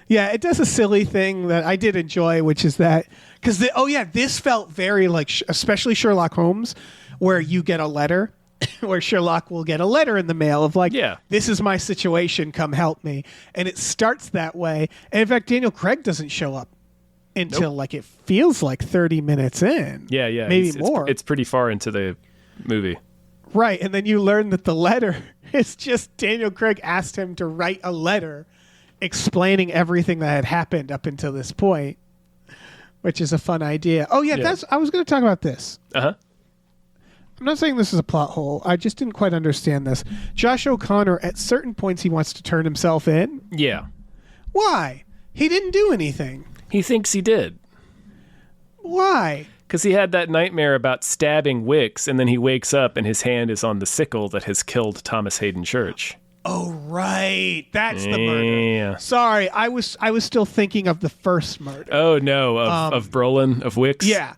Yeah, it does a silly thing that I did enjoy, which is that because this felt very like especially Sherlock Holmes, where you get a letter. Where Sherlock will get a letter in the mail of like, this is my situation, come help me. And it starts that way. And in fact, Daniel Craig doesn't show up until like it feels like 30 minutes in. Yeah. Maybe more. It's pretty far into the movie. Right. And then you learn that the letter is just Daniel Craig asked him to write a letter explaining everything that had happened up until this point, which is a fun idea. Oh, yeah. I was going to talk about this. Uh-huh. I'm not saying this is a plot hole. I just didn't quite understand this. Josh O'Connor, at certain points, he wants to turn himself in. Yeah. Why? He didn't do anything. He thinks he did. Why? Because he had that nightmare about stabbing Wicks, and then he wakes up and his hand is on the sickle that has killed Thomas Hayden Church. Oh, right. That's the murder. Yeah. Sorry, I was still thinking of the first murder. Oh, no, of Brolin, of Wicks? Yeah.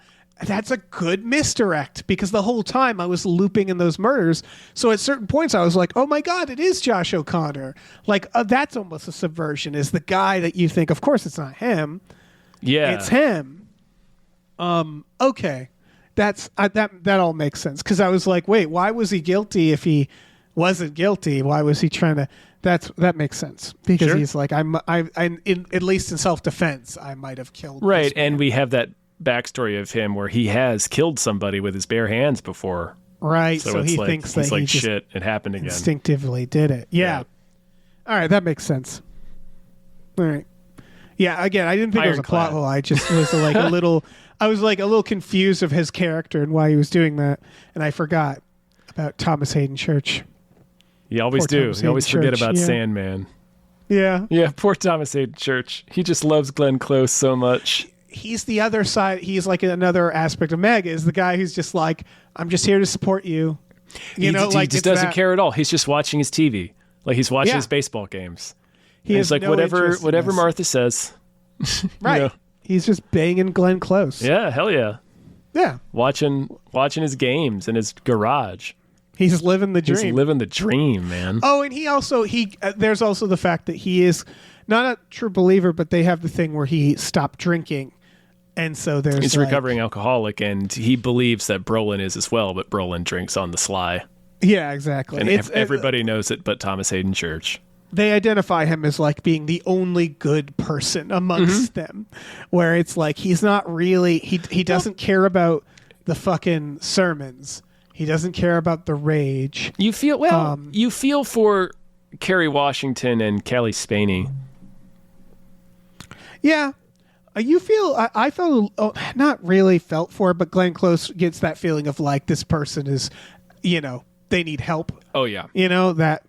That's a good misdirect because the whole time I was looping in those murders. So at certain points I was like, oh my God, it is Josh O'Connor. Like, that's almost a subversion, is the guy that you think, of course it's not him. Yeah. It's him. Okay. That all makes sense. Because I was like, wait, why was he guilty if he wasn't guilty? Why was he trying to... That makes sense. Because Sure. he's like, at least in self-defense, I might have killed Right, this man. and we have that backstory of him where he has killed somebody with his bare hands before. Right, So, so it's he like, thinks he's that like, he just shit, it happened again. instinctively did it. Yeah. All right, that makes sense. All right. Yeah, again, I didn't think it was a plot Ironclad. hole. I just was like a little confused of his character and why he was doing that, and I forgot about Thomas Hayden Church. You always Poor do. Thomas You always Hayden forget Church, about yeah. Sandman. Yeah. Yeah, poor Thomas Hayden Church. He just loves Glenn Close so much. He's the other side. He's like another aspect of Meg, is the guy who's just like, I'm just here to support you. You know, he like just it's doesn't that- care at all. He's just watching his TV. Like he's watching Yeah. his baseball games. He And has he's like, no whatever interest in this. Martha says. Right. know. He's just banging Glenn Close. Yeah, hell yeah. Yeah. Watching his games in his garage. He's living the dream. He's living the dream, man. Oh, and there's also the fact that he is not a true believer, but they have the thing where he stopped drinking, and so there's He's a like- recovering alcoholic, and he believes that Brolin is as well, but Brolin drinks on the sly. Yeah, exactly. And It's everybody knows it but Thomas Hayden Church. they identify him as like being the only good person amongst them, where it's like he's not really he doesn't care about the fucking sermons. He doesn't care about the rage. You feel you feel for Kerry Washington and Kelly Spaney. Yeah. You feel, I felt, not really felt for it, but Glenn Close gets that feeling of like this person is, they need help. Oh yeah. That.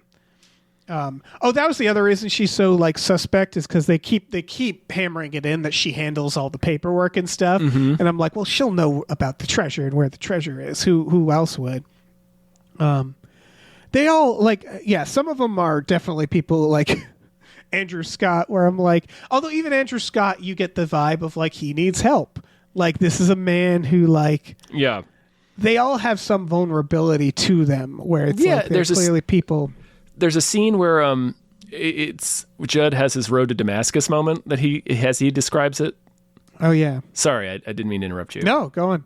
That was the other reason she's so like suspect, is because they keep hammering it in that she handles all the paperwork and stuff. And I'm like, well, she'll know about the treasure and where the treasure is. Who else would? They all like, some of them are definitely people like Andrew Scott, where I'm like, although even Andrew Scott, you get the vibe of like he needs help. Like this is a man who like, Yeah. they all have some vulnerability to them where it's like they're clearly people. There's a scene where it's Judd has his road to Damascus moment that he describes it. Oh yeah. Sorry, I didn't mean to interrupt you. No, go on.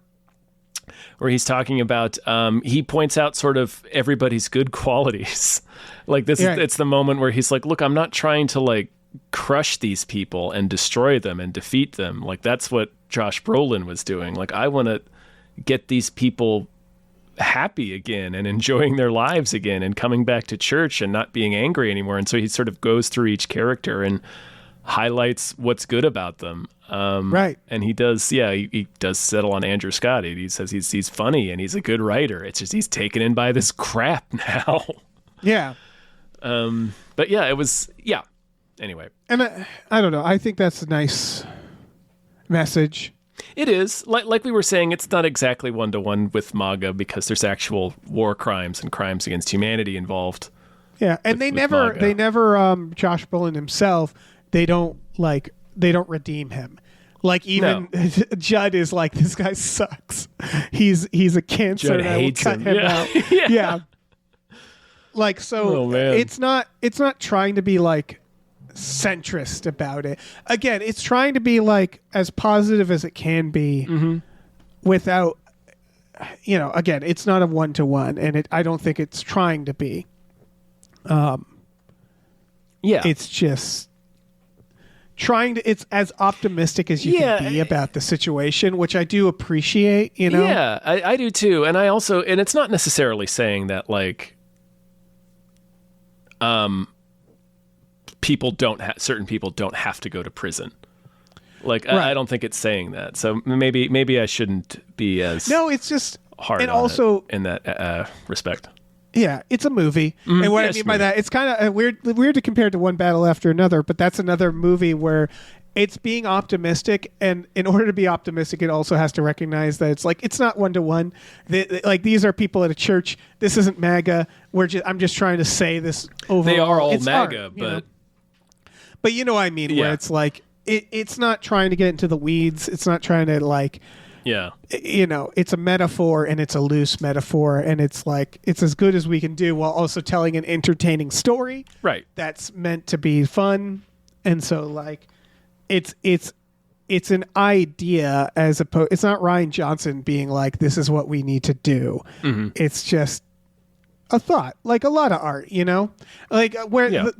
Where he's talking about he points out sort of everybody's good qualities. Like this Yeah. it's the moment where he's like, look, I'm not trying to like crush these people and destroy them and defeat them. Like that's what Josh Brolin was doing. Like I want to get these people happy again and enjoying their lives again and coming back to church and not being angry anymore. And so he sort of goes through each character and highlights what's good about them. Right. And he does, he does settle on Andrew Scott. He says he's funny and he's a good writer. It's just he's taken in by this crap now. Yeah. But yeah, it was, Anyway. And I don't know. I think that's a nice message. It is. Like we were saying, it's not exactly one-to-one with MAGA because there's actual war crimes and crimes against humanity involved. Yeah. And with MAGA. they never, Josh Brolin himself, they don't redeem him. Like even Judd is like, this guy sucks. He's a cancer. Judd and I will hates cut him. him Yeah. out. Yeah. Yeah. Like, so Oh, man. it's not trying to be like centrist about it. Again, it's trying to be like as positive as it can be without, again, it's not a one-to-one, and I don't think it's trying to be. Yeah. It's just it's as optimistic as you can be about the situation, which I do appreciate, Yeah, I do too. And I also, and it's not necessarily saying that like, certain people don't have to go to prison. Like, Right. I don't think it's saying that. So maybe I shouldn't be as No, it's just hard and on also it in that respect. yeah, it's a movie. And what I Yes, mean by movie. that, it's kind of weird to compare it to One Battle After Another, but that's another movie where it's being optimistic, and in order to be optimistic, it also has to recognize that it's not one-to-one. Like, these are people at a church. This isn't MAGA. I'm just trying to say this overall. They are all it's MAGA, art, but but you know what I mean, Yeah. where it's like it's not trying to get into the weeds. It's not trying to like, yeah, it's a metaphor, and it's a loose metaphor, and it's like it's as good as we can do while also telling an entertaining story right. that's meant to be fun. And so like it's an idea, as opposed, it's not Ryan Johnson being like, this is what we need to do. It's just a thought, like a lot of art, like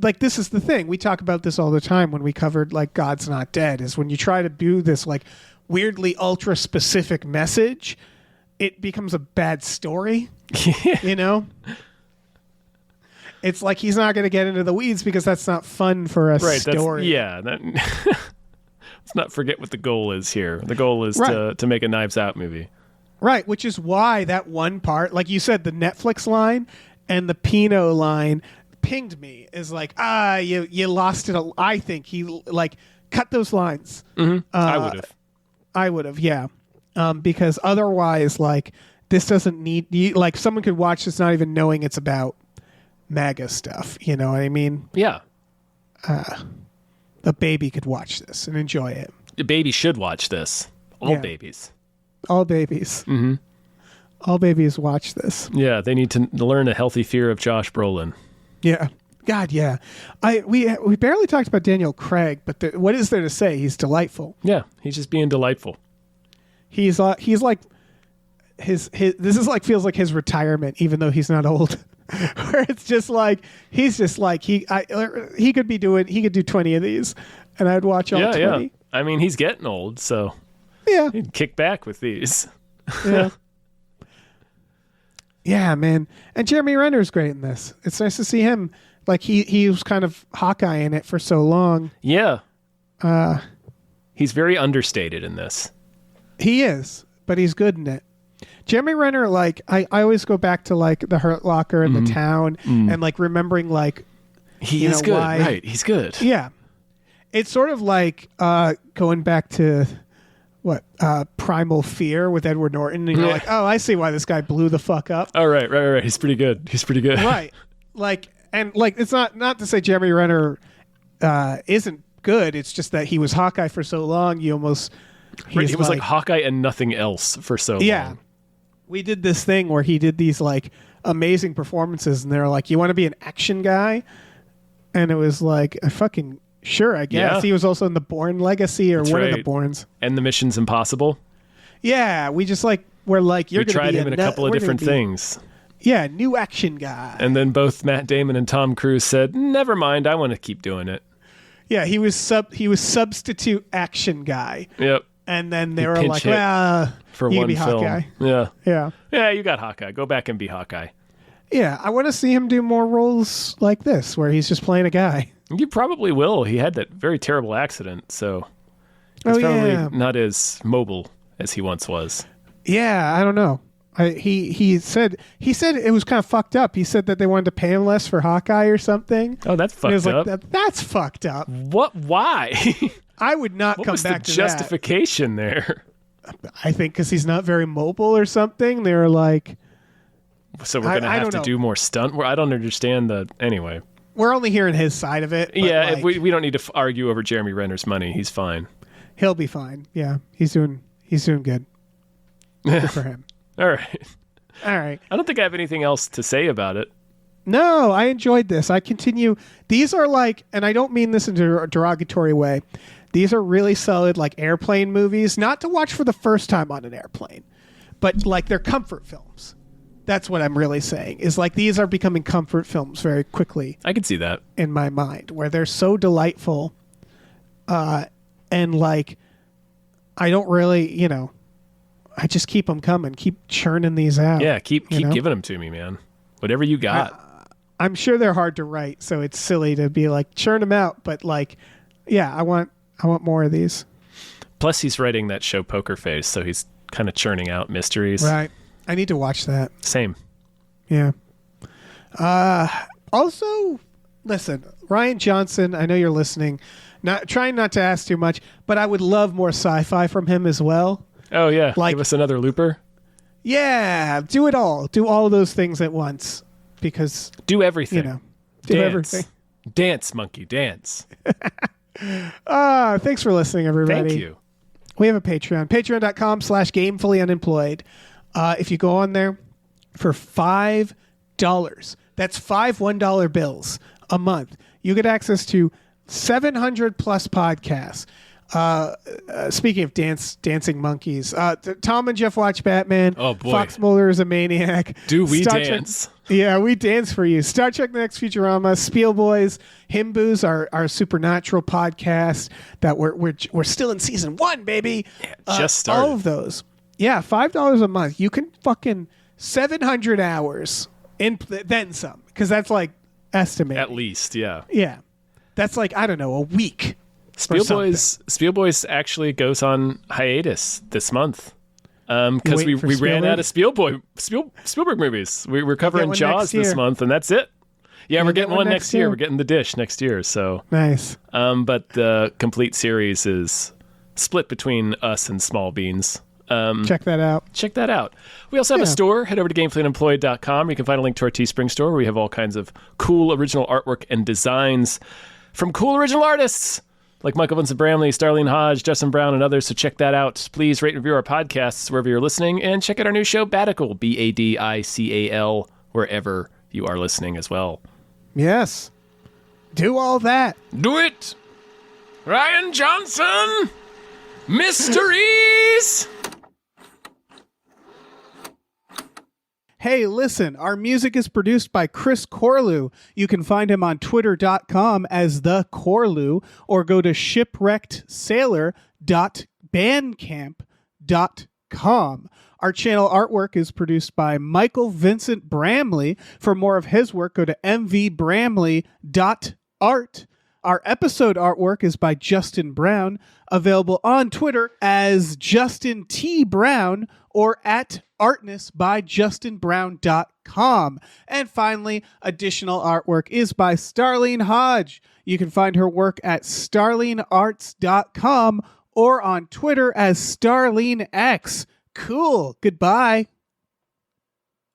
like this is the thing. We talk about this all the time when we covered like God's Not Dead, is when you try to do this like weirdly ultra specific message, it becomes a bad story. It's like he's not going to get into the weeds because that's not fun for a story. Let's not forget what the goal is here. The goal is Right. to make a Knives Out movie. Right, which is why that one part, like you said, the Netflix line and the Pinot line pinged me. Is like, you lost it. I think he like cut those lines. I would have, yeah. Because otherwise, like, this doesn't need like someone could watch this not even knowing it's about MAGA stuff. You know what I mean? Yeah. A baby could watch this and enjoy it. The baby should watch this. All Yeah. babies. All babies. Mm-hmm. All babies watch this. Yeah, they need to learn a healthy fear of Josh Brolin. Yeah. God, yeah. We barely talked about Daniel Craig, but what is there to say? He's delightful. Yeah, he's just being delightful. He's like his this is like feels like his retirement, even though he's not old. Where it's just like he's just like he could do 20 of these, and I'd watch all 20. Yeah. I mean, he's getting old, so Yeah. he'd kick back with these. Yeah. Yeah, man. And Jeremy Renner's great in this. It's nice to see him. Like he was kind of Hawkeye in it for so long. Yeah. He's very understated in this. He is, but he's good in it. Jeremy Renner, like I always go back to like the Hurt Locker and the Town, and like remembering like He you is know, good, why- right? He's good. yeah, it's sort of like going back to Primal Fear with Edward Norton, and you're Yeah. like, oh, I see why this guy blew the fuck up. Oh, right. He's pretty good. Right, like, and like it's not to say Jeremy Renner isn't good. It's just that he was Hawkeye for so long. You almost He was like Hawkeye and nothing else for so long. We did this thing where he did these like amazing performances, and they were like, "You want to be an action guy?" And it was like, fucking sure, I guess. Yeah. He was also in the Bourne Legacy or That's one of the right. Bournes. And the Mission's Impossible. Yeah, we just like we're like you're We gonna tried be him in a couple of we're gonna different be- things. Yeah, new action guy. And then both Matt Damon and Tom Cruise said, "Never mind, I want to keep doing it." Yeah, he was substitute action guy. Yep. And then they were pinch like, hit well, For you can one be film. Hawkeye. Yeah. Yeah. Yeah, you got Hawkeye. Go back and be Hawkeye. Yeah, I want to see him do more roles like this where he's just playing a guy. You probably will. He had that very terrible accident, so he's probably not as mobile as he once was. Yeah, I don't know. He said it was kind of fucked up. He said that they wanted to pay him less for Hawkeye or something. Oh, that's And he was fucked up. like, that's fucked up. What? Why? I would not What come was back the to justification there? that. I think because he's not very mobile or something. They were like, So we're gonna I have don't to know. do more stunt. I don't understand the. Anyway, we're only hearing his side of it. But yeah, like, we don't need to argue over Jeremy Renner's money. He's fine. he'll be fine. Yeah, he's doing good. Good for him. All right. All right. I don't think I have anything else to say about it. No, I enjoyed this. I continue. These are like, and I don't mean this in a derogatory way. These are really solid, like airplane movies, not to watch for the first time on an airplane, but like they're comfort films. That's what I'm really saying. Is like these are becoming comfort films very quickly I could see that. in my mind, where they're so delightful, and like I don't really, I just keep them coming, keep churning these out. Yeah, keep you know? giving them to me, man. Whatever you got. I'm sure they're hard to write, so it's silly to be like churn them out. But like, yeah, I want more of these. Plus, he's writing that show Poker Face, so he's kind of churning out mysteries. Right. I need to watch that. Same. Yeah. Also, listen, Ryan Johnson, I know you're listening. Not trying not to ask too much, but I would love more sci-fi from him as well. Oh yeah, Like- give us another Looper. Yeah, do it all. Do all of those things at once because, Do everything. do Dance. everything. Dance, monkey, dance. Thanks for listening, everybody. Thank you. We have a Patreon, patreon.com/gamefullyunemployed. If you go on there for $5, that's 5 $1 bills a month, you get access to 700 plus podcasts. Speaking of dancing monkeys, Tom and Jeff watch Batman. Oh, boy. Fox Mulder is a maniac. Do we Star Trek- dance? Yeah, we dance for you. Star Trek: The Next Futurama, Spiel Boys, Himboos, our supernatural podcast that we're still in season 1, baby. Just started. All of those. Yeah, $5 a month. You can fucking 700 hours in then some, because that's like estimated. At least, yeah. Yeah, that's like, I don't know, a week. Spiel Boys actually goes on hiatus this month because we waiting for ran out Spielberg? of Spielberg movies. We're covering one Jaws next this year. month, and that's it. Yeah, we're get getting one one next next year. year. We're getting the dish next year. So, Nice. but the complete series is split between us and Small Beans. Check that out. Check that out. We also have a Yeah. store. Head over to gamefullyunemployed.com. You can find a link to our Teespring store where we have all kinds of cool original artwork and designs from cool original artists like Michael Vincent Bramley, Starlene Hodge, Justin Brown, and others. So check that out. Please rate and review our podcasts wherever you're listening, and check out our new show, Badical, Badical, wherever you are listening as well. Yes. Do all that. Do it! Ryan Johnson! Mysteries! Hey, listen, our music is produced by Chris Corlew. You can find him on twitter.com as the Corlew, or go to shipwreckedsailor.bandcamp.com. Our channel artwork is produced by Michael Vincent Bramley. For more of his work, go to mvbramley.art. Our episode artwork is by Justin Brown, available on Twitter as Justin T. Brown or at Artness by JustinBrown.com. And finally, additional artwork is by Starlene Hodge. You can find her work at StarleneArts.com or on Twitter as StarleneX. Cool. Goodbye.